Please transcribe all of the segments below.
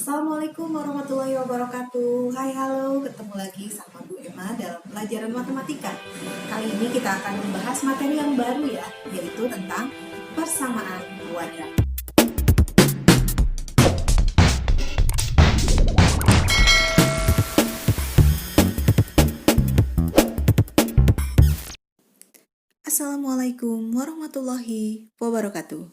Assalamualaikum warahmatullahi wabarakatuh. Hai, halo, ketemu lagi sama Bu Emma dalam pelajaran matematika. Kali ini kita akan membahas materi yang baru ya, yaitu tentang persamaan kuadrat. Assalamualaikum warahmatullahi wabarakatuh.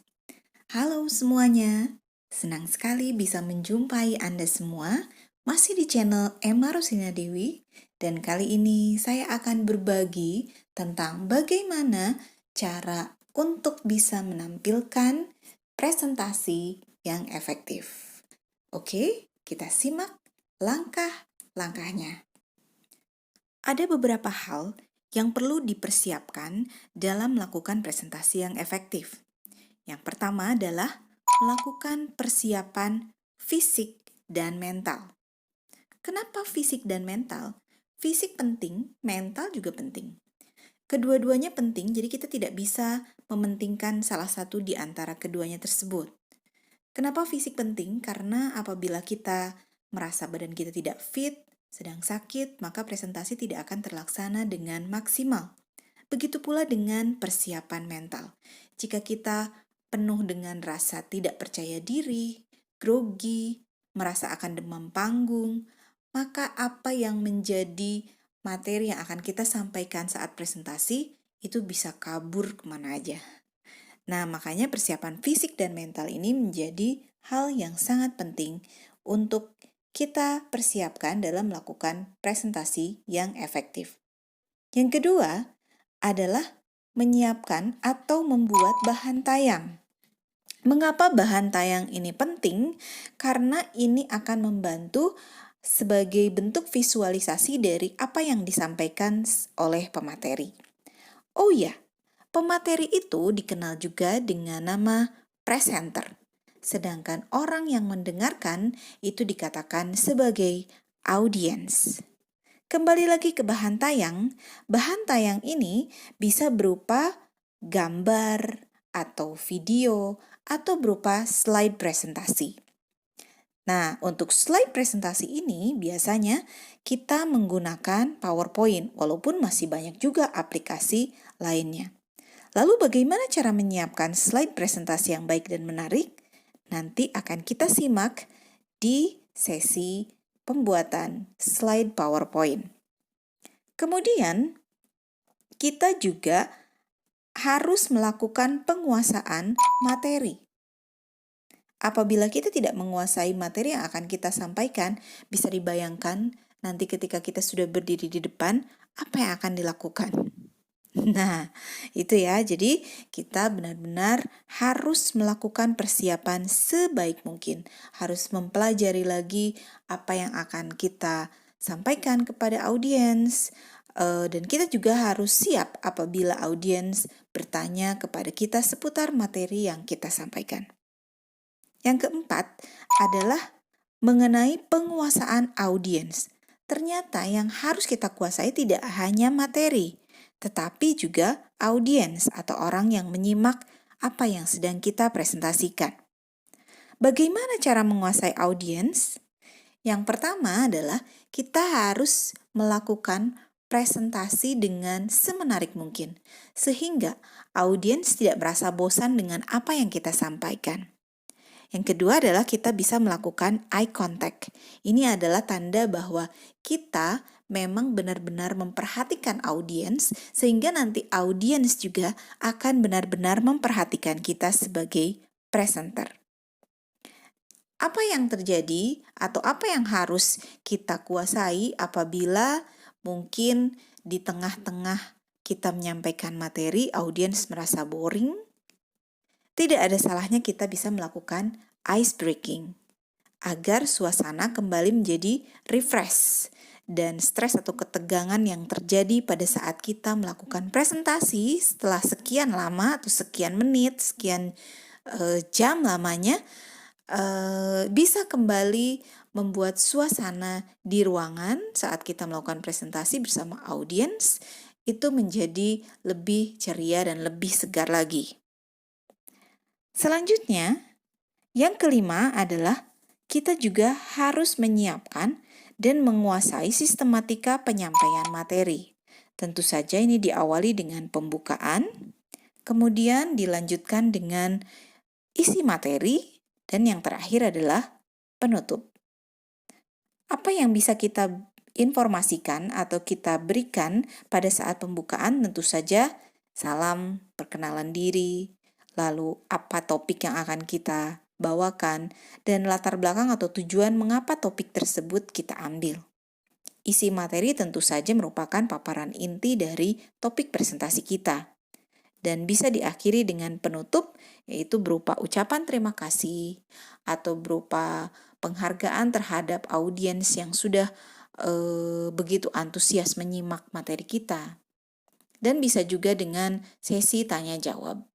Halo semuanya, senang sekali bisa menjumpai Anda semua masih di channel Emma Rosina Dewi, dan kali ini saya akan berbagi tentang bagaimana cara untuk bisa menampilkan presentasi yang efektif. Oke, kita simak langkah-langkahnya. Ada beberapa hal yang perlu dipersiapkan dalam melakukan presentasi yang efektif. Yang pertama adalah melakukan persiapan fisik dan mental. Kenapa fisik dan mental? Fisik penting, mental juga penting. Kedua-duanya penting, jadi kita tidak bisa mementingkan salah satu di antara keduanya tersebut. Kenapa fisik penting? Karena apabila kita merasa badan kita tidak fit, sedang sakit, maka presentasi tidak akan terlaksana dengan maksimal. Begitu pula dengan persiapan mental. Jika kita penuh dengan rasa tidak percaya diri, grogi, merasa akan demam panggung, maka apa yang menjadi materi yang akan kita sampaikan saat presentasi itu bisa kabur kemana aja. Nah, makanya persiapan fisik dan mental ini menjadi hal yang sangat penting untuk kita persiapkan dalam melakukan presentasi yang efektif. Yang kedua adalah menyiapkan atau membuat bahan tayang. Mengapa bahan tayang ini penting? Karena ini akan membantu sebagai bentuk visualisasi dari apa yang disampaikan oleh pemateri. Oh ya, pemateri itu dikenal juga dengan nama presenter. Sedangkan orang yang mendengarkan itu dikatakan sebagai audiens. Kembali lagi ke bahan tayang. Bahan tayang ini bisa berupa gambar atau video atau berupa slide presentasi. Nah, untuk slide presentasi ini biasanya kita menggunakan PowerPoint, walaupun masih banyak juga aplikasi lainnya. Lalu bagaimana cara menyiapkan slide presentasi yang baik dan menarik? Nanti akan kita simak di sesi pembuatan slide PowerPoint. Kemudian, kita juga harus melakukan penguasaan materi. Apabila kita tidak menguasai materi yang akan kita sampaikan, bisa dibayangkan nanti ketika kita sudah berdiri di depan, apa yang akan dilakukan. Nah, itu ya. Jadi kita benar-benar harus melakukan persiapan sebaik mungkin. Harus mempelajari lagi apa yang akan kita sampaikan kepada audiens. Dan kita juga harus siap apabila audiens bertanya kepada kita seputar materi yang kita sampaikan. Yang keempat adalah mengenai penguasaan audiens. Ternyata yang harus kita kuasai tidak hanya materi, tetapi juga audiens atau orang yang menyimak apa yang sedang kita presentasikan. Bagaimana cara menguasai audiens? Yang pertama adalah kita harus melakukan presentasi dengan semenarik mungkin, sehingga audiens tidak merasa bosan dengan apa yang kita sampaikan. Yang kedua adalah kita bisa melakukan eye contact. Ini adalah tanda bahwa kita memang benar-benar memperhatikan audiens, sehingga nanti audiens juga akan benar-benar memperhatikan kita sebagai presenter. Apa yang terjadi atau apa yang harus kita kuasai apabila mungkin di tengah-tengah kita menyampaikan materi, audiens merasa boring? Tidak ada salahnya kita bisa melakukan ice breaking agar suasana kembali menjadi refresh dan stres atau ketegangan yang terjadi pada saat kita melakukan presentasi setelah sekian lama atau sekian menit, sekian jam lamanya, bisa kembali membuat suasana di ruangan saat kita melakukan presentasi bersama audiens itu menjadi lebih ceria dan lebih segar lagi. Selanjutnya, yang kelima adalah kita juga harus menyiapkan dan menguasai sistematika penyampaian materi. Tentu saja ini diawali dengan pembukaan, kemudian dilanjutkan dengan isi materi, dan yang terakhir adalah penutup. Apa yang bisa kita informasikan atau kita berikan pada saat pembukaan? Tentu saja salam, perkenalan diri, lalu apa topik yang akan kita bawakan, dan latar belakang atau tujuan mengapa topik tersebut kita ambil. Isi materi tentu saja merupakan paparan inti dari topik presentasi kita, dan bisa diakhiri dengan penutup, yaitu berupa ucapan terima kasih atau berupa penghargaan terhadap audiens yang sudah begitu antusias menyimak materi kita. Dan bisa juga dengan sesi tanya jawab.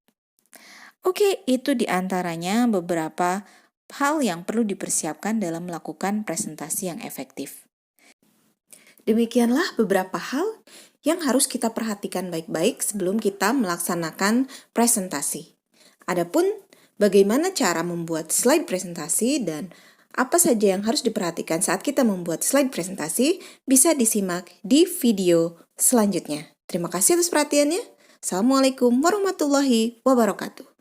Oke, itu diantaranya beberapa hal yang perlu dipersiapkan dalam melakukan presentasi yang efektif. Demikianlah beberapa hal yang harus kita perhatikan baik-baik sebelum kita melaksanakan presentasi. Adapun bagaimana cara membuat slide presentasi dan apa saja yang harus diperhatikan saat kita membuat slide presentasi bisa disimak di video selanjutnya. Terima kasih atas perhatiannya. Assalamualaikum warahmatullahi wabarakatuh.